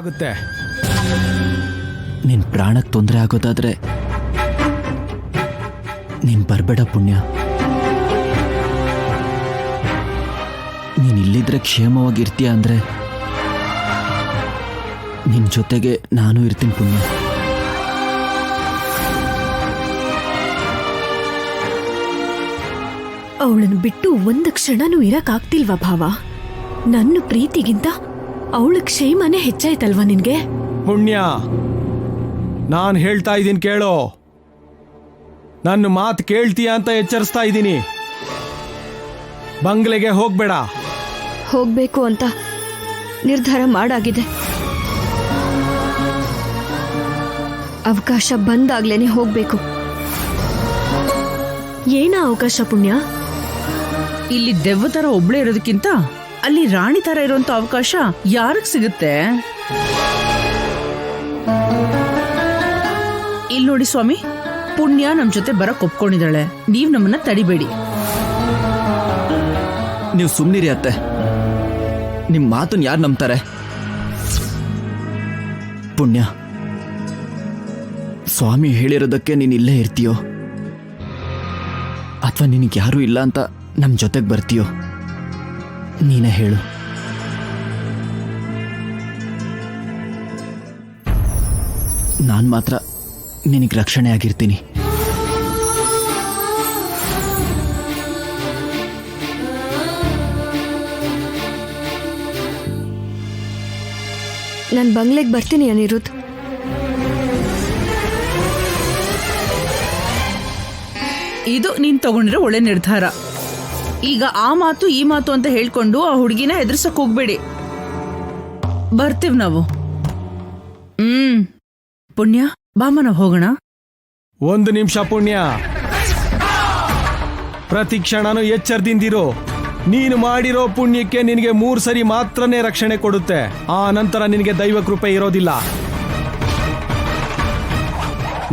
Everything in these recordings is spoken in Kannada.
ಆಗುತ್ತೆ. ನಿನ್ ಪ್ರಾಣಕ್ಕೆ ತೊಂದರೆ ಆಗೋದಾದ್ರೆ ನೀನ್ ಬರ್ಬೇಡ ಪುಣ್ಯ. ನೀನ್ ಇಲ್ಲಿದ್ರೆ ಕ್ಷೇಮವಾಗಿರ್ತೀಯ ಅಂದ್ರೆ ನಿನ್ ಜೊತೆಗೆ ನಾನು ಇರ್ತೀನಿ ಪುಣ್ಯ. ಅವಳನ್ನು ಬಿಟ್ಟು ಒಂದು ಕ್ಷಣನೂ ಇರಕ್ಕಾಗ್ತಿಲ್ವಾ ಭಾವ? ನನ್ನ ಪ್ರೀತಿಗಿಂತ ಅವಳ ಕ್ಷೇಮನೇ ಹೆಚ್ಚಾಯ್ತಲ್ವಾ ನಿನ್ಗೆ? ಪುಣ್ಯ, ನಾನು ಹೇಳ್ತಾ ಇದ್ದೀನಿ ಕೇಳೋ. ನನ್ನ ಮಾತು ಕೇಳ್ತೀಯ ಅಂತ ಎಚ್ಚರಿಸ್ತಾ ಇದ್ದೀನಿ. ಬಂಗ್ಲೆಗೆ ಹೋಗ್ಬೇಡ. ಹೋಗ್ಬೇಕು ಅಂತ ನಿರ್ಧಾರ ಮಾಡಾಗಿದೆ. ಅವಕಾಶ ಬಂದಾಗ್ಲೇನೆ ಹೋಗ್ಬೇಕು. ಏನ ಅವಕಾಶ ಪುಣ್ಯ? ಇಲ್ಲಿ ದೆವ್ವ ತರ ಒಬ್ಳೆ ಇರೋದಕ್ಕಿಂತ ಅಲ್ಲಿ ರಾಣಿ ತರ ಇರುವಂತ ಅವಕಾಶ ಯಾರಿಗ್ ಸಿಗುತ್ತೆ? ಇಲ್ಲಿ ನೋಡಿ ಸ್ವಾಮಿ, ಪುಣ್ಯ ನಮ್ ಜೊತೆ ಬರಕ್ ಒಪ್ಕೊಂಡಿದ್ದಾಳೆ. ನೀವ್ ನಮ್ಮನ್ನ ತಡಿಬೇಡಿ. ನೀವು ಸುಮ್ನಿರಿ ಅತ್ತೆ. ನಿಮ್ ಮಾತನ್ನ ಯಾರು ನಂಬ್ತಾರೆ? ಪುಣ್ಯ, ಸ್ವಾಮಿ ಹೇಳಿರೋದಕ್ಕೆ ನೀನ್ ಇಲ್ಲೇ ಇರ್ತೀಯೋ ಅಥವಾ ನಿನಗೆ ಯಾರೂ ಇಲ್ಲ ಅಂತ ನಮ್ ಜೊತೆಗೆ ಬರ್ತೀಯೋ? ನೀನೇ ಹೇಳು. ನಾನು ಮಾತ್ರ ನಿನಗೆ ರಕ್ಷಣೆ ಆಗಿರ್ತೀನಿ. ನಾನು ಬಂಗ್ಲೆಗೆ ಬರ್ತೀನಿ ಅನಿರುದ್ಧ್. ಇದು ನೀನ್ ತಗೊಂಡಿರೋ ಒಳ್ಳೆ ನಿರ್ಧಾರ. ಈಗ ಆ ಮಾತು ಈ ಮಾತು ಅಂತ ಹೇಳ್ಕೊಂಡು ಆ ಹುಡುಗಿನ ಹೆದರ್ಸಕ್ ಹೋಗ್ಬೇಡಿ. ಬರ್ತೀವ್ ನಾವು. ಪುಣ್ಯ, ಬಾಮ ನಾವು ಹೋಗೋಣ. ಒಂದು ನಿಮಿಷ ಪುಣ್ಯ, ಪ್ರತಿ ಕ್ಷಣನೂ ಎಚ್ಚರದಿಂದಿರೋ. ನೀನು ಮಾಡಿರೋ ಪುಣ್ಯಕ್ಕೆ ನಿನಗೆ 3 ಸರಿ ಮಾತ್ರನೇ ರಕ್ಷಣೆ ಕೊಡುತ್ತೆ. ಆ ನಂತರ ನಿನಗೆ ದೈವ ಕೃಪೆ ಇರೋದಿಲ್ಲ.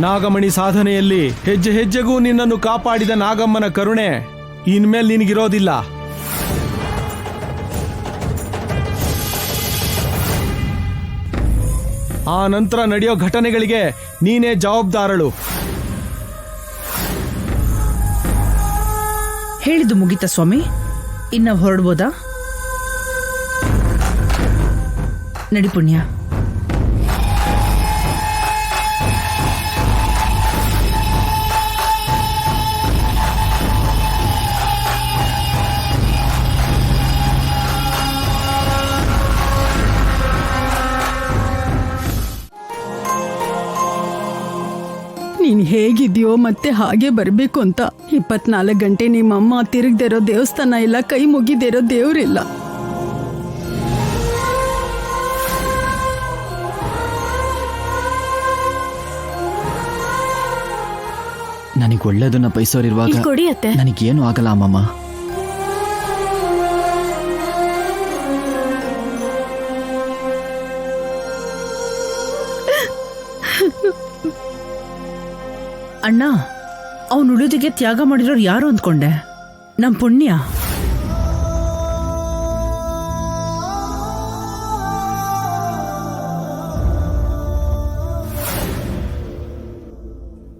ನಾಗಮಣಿ ಸಾಧನೆಯಲ್ಲಿ ಹೆಜ್ಜೆ ಹೆಜ್ಜೆಗೂ ನಿನ್ನನ್ನು ಕಾಪಾಡಿದ ನಾಗಮ್ಮನ ಕರುಣೆ ಇನ್ಮೇಲೆ ನಿನಗಿರೋದಿಲ್ಲ. ಆ ನಂತರ ನಡೆಯೋ ಘಟನೆಗಳಿಗೆ ನೀನೇ ಜವಾಬ್ದಾರಳು. ಹೇಳಿದ್ದು ಮುಗಿತ ಸ್ವಾಮಿ? ಇನ್ನ ಹೊರಡ್ಬೋದಾ? ನಡಿ ಪುಣ್ಯ. ನೀನ್ ಹೇಗಿದ್ಯೋ ಮತ್ತೆ ಹಾಗೆ ಬರ್ಬೇಕು ಅಂತ 24 ಗಂಟೆ ನಿಮ್ಮಮ್ಮ ತಿರುಗ್ದಿರೋ ದೇವಸ್ಥಾನ ಇಲ್ಲ, ಕೈ ಮುಗಿದಿರೋ ದೇವ್ರಿಲ್ಲ. ನನಗೆ ಒಳ್ಳೇದನ್ನ ಬಯಸೋರಿರುವಾಗ ಇಲ್ಲಿ ಕೊಡಿ ಅತ್ತೆ. ನನಗೇನು ಆಗಲ್ಲ ಅಮ್ಮಮ್ಮ. ಅಣ್ಣ, ಅವನು ಉಳಿದಿಗೆ ತ್ಯಾಗ ಮಾಡಿರೋರು ಯಾರು ಅಂದ್ಕೊಂಡೆ? ನಮ್ ಪುಣ್ಯ.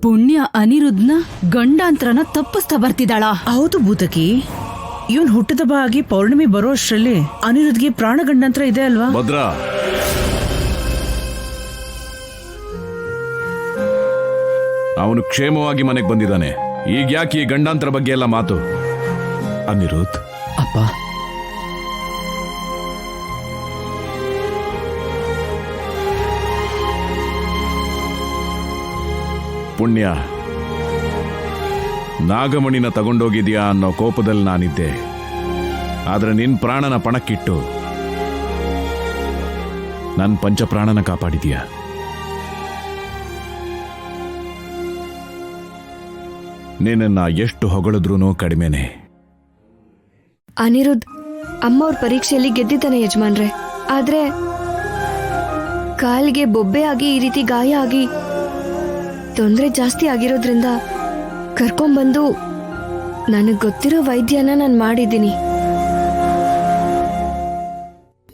ಪುಣ್ಯ ಅನಿರುದ್ಧನ ಗಂಡಾಂತರನ ತಪ್ಪಿಸ್ತಾ ಬರ್ತಿದ್ದಾಳ. ಹೌದು ಭೂತಕಿ, ಇವನ್ ಹುಟ್ಟದ ಹಬ್ಬ ಆಗಿ ಪೌರ್ಣಮಿ ಬರೋ ಅಷ್ಟರಲ್ಲಿ ಅನಿರುದ್ಧ್ಗೆ ಪ್ರಾಣ ಗಂಡಾಂತರ ಇದೆ ಅಲ್ವಾ? ಭದ್ರಾ, ಅವನು ಕ್ಷೇಮವಾಗಿ ಮನೆಗೆ ಬಂದಿದ್ದಾನೆ. ಈಗ ಯಾಕೆ ಈ ಗಂಡಾಂತರ ಬಗ್ಗೆ ಎಲ್ಲ ಮಾತು? ಅನಿರುದ್ಧ್, ಅಪ್ಪ, ಪುಣ್ಯ, ನಾಗಮಣಿನ ತಗೊಂಡೋಗಿದ್ಯಾ ಅನ್ನೋ ಕೋಪದಲ್ಲಿ ನಾನಿದ್ದೆ. ಆದ್ರೆ ನಿನ್ ಪ್ರಾಣನ ಪಣಕ್ಕಿಟ್ಟು ನನ್ನ ಪಂಚಪ್ರಾಣನ ಕಾಪಾಡಿದೀಯ. ನಿನ್ನ ಎಷ್ಟು ಹೊಗಳಿದ್ರೂ ಕಡಿಮೆನೆ. ಅನಿರುದ್ಧ್, ಅಮ್ಮವ್ರ ಪರೀಕ್ಷೆಯಲ್ಲಿ ಗೆದ್ದಿದ್ದಾನೆ ಯಜಮಾನ್ರೆ. ಆದ್ರೆ ಕಾಲಿಗೆ ಬೊಬ್ಬೆ ಆಗಿ ಈ ರೀತಿ ಗಾಯ ಆಗಿ ತೊಂದರೆ ಜಾಸ್ತಿ ಆಗಿರೋದ್ರಿಂದ ಕರ್ಕೊಂಡ್ಬಂದು ನನಗೆ ಗೊತ್ತಿರೋ ವೈದ್ಯನ ನಾನು ಮಾಡಿದ್ದೀನಿ.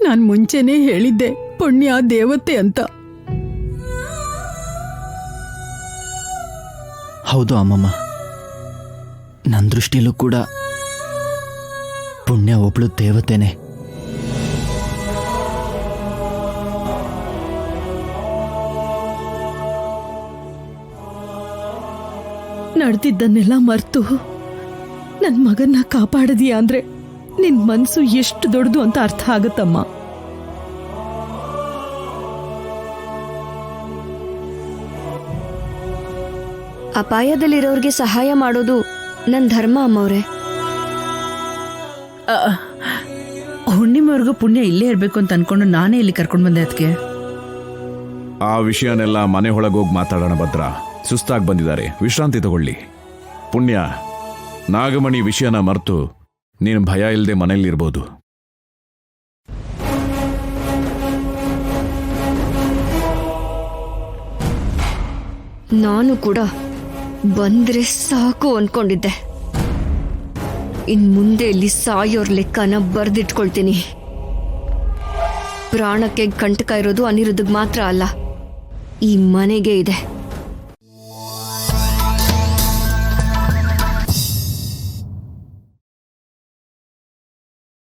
ನಾನ್ ಮುಂಚೆನೇ ಹೇಳಿದ್ದೆ, ಪುಣ್ಯ ದೇವತೆ ಅಂತ. ಹೌದು ಅಮ್ಮಮ್ಮ, ನನ್ನ ದೃಷ್ಟಿಲೂ ಕೂಡ ಪುಣ್ಯ ಒಬ್ಳು ದೇವತೆನೆ. ನಡೆದಿದ್ದನ್ನೆಲ್ಲ ಮರ್ತು ನನ್ನ ಮಗನ್ನ ಕಾಪಾಡದೀಯ ಅಂದ್ರೆ ನಿನ್ ಮನ್ಸು ಎಷ್ಟು ದೊಡ್ಡದು ಅಂತ ಅರ್ಥ ಆಗತ್ತಮ್ಮ. ಅಪಾಯದಲ್ಲಿರೋರ್ಗೆ ಸಹಾಯ ಮಾಡೋದು ನನ್ನ ಧರ್ಮ ಅಮ್ಮವ್ರೆ. ಹುಣ್ಣಿಮೆವರೆಗೂ ಪುಣ್ಯ ಇಲ್ಲೇ ಇರಬೇಕು ಅಂತ ಅನ್ಕೊಂಡು ನಾನೇ ಇಲ್ಲಿ ಕರ್ಕೊಂಡು ಬಂದೆ ಅದಕ್ಕೆ. ಆ ವಿಷಯನೆಲ್ಲ ಮನೆ ಒಳಗೋಗಿ ಮಾತಾಡೋಣ ಭದ್ರ. ಸುಸ್ತಾಗಿ ಬಂದಿದ್ದಾರೆ, ವಿಶ್ರಾಂತಿ ತಗೊಳ್ಳಿ. ಪುಣ್ಯ, ನಾಗಮಣಿ ವಿಷಯನ ಮರೆತು ನೀನು ಭಯ ಇಲ್ಲದೆ ಮನೇಲಿರ್ಬೋದು. ನಾನು ಕೂಡ ಬಂದ್ರೆ ಸಾಕು ಅನ್ಕೊಂಡಿದ್ದೆ. ಇನ್ ಮುಂದೆ ಇಲ್ಲಿ ಸಾಯೋರ್ ಲೆಕ್ಕನ ಬರ್ದಿಟ್ಕೊಳ್ತೀನಿ. ಪ್ರಾಣಕ್ಕೆ ಕಂಟಕ ಇರೋದು ಅನಿರುದ್ಧಗ್ ಮಾತ್ರ ಅಲ್ಲ, ಈ ಮನೆಗೆ ಇದೆ.